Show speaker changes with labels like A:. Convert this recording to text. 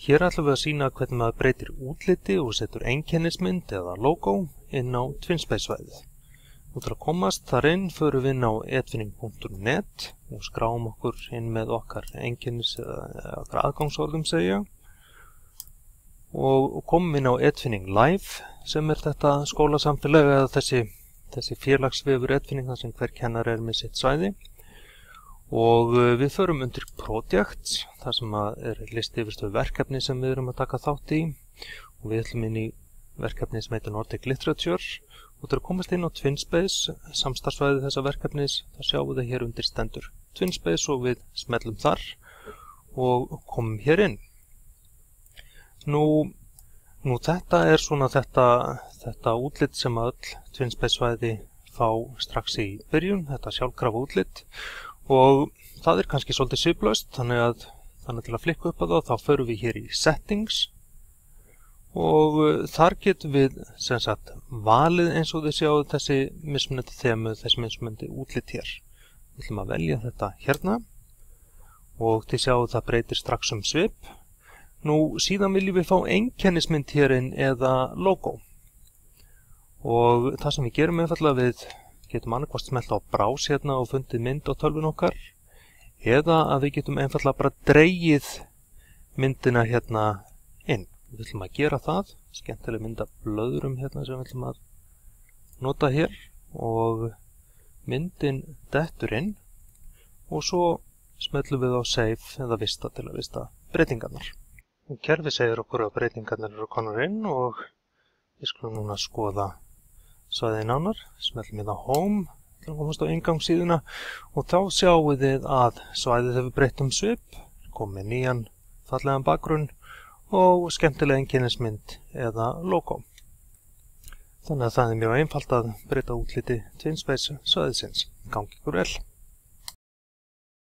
A: Hér ætlum við að sýna hvernig maður breytir útliti og setur einkennismynd eða logo inn á TwinSpace-svæðið. Nú til að komast þar inn förum við inn á edvinning.net og skráum okkur inn með okkar einkennis eða okkar aðgangsorðum segja. Og komum inn á Edvinning Live sem þetta skólasamfélag eða þessi félagsvefur Edvinning þar sem hver kennar með sitt svæði. Og við förum undir Projects, þar sem listi yfir verkefni sem við erum að taka þátt í. Og við ætlum inn í verkefni sem heitir Nordic Literature. Og til að komast inn á TwinSpace, samstarfsvæði þessa verkefnis, þá sjáum við það hér undir stendur TwinSpace og við smellum þar og komum hér inn. Nú þetta svona þetta útlit sem öll TwinSpace-svæði fá strax í byrjun, þetta sjálfkrafa útlit. Og það kannski svolítið sviplaust, þannig til að flikka upp á það, þá förum við hér í Settings og þar getum við valið eins og þið sjáu þessi mismunandi þemu, þessi mismunandi útlit hér. Við ætlum að velja þetta hérna og þið sjáu það breytir strax svip. Nú síðan viljum við fá einkennismynd hér inn eða logo og það sem við gerum einfaldlega við getum annarkvort smellt á brás hérna og fundið mynd á tölvun okkar eða að við getum einfaldlega bara dregið myndina hérna inn. Við ætlum að gera það, skemmtileg mynd af blöðrum hérna sem við ætlum að nota hér og myndin dettur inn og svo smellum við á Save eða Vista til að vista breytingarnar. Og kerfið segir okkur að breytingarnar eru komnar inn og við skulum núna skoða svæðið nánar, smellum við á Home til að komast á inngangssíðuna og þá sjáum við að svæðið hefur breytt svip, komið nýjan fallegan bakgrunn og skemmtileg einkennismynd eða logo. Þannig að það mjög einfalt að breyta útliti TwinSpace svæðisins. Gangi ykkur vel!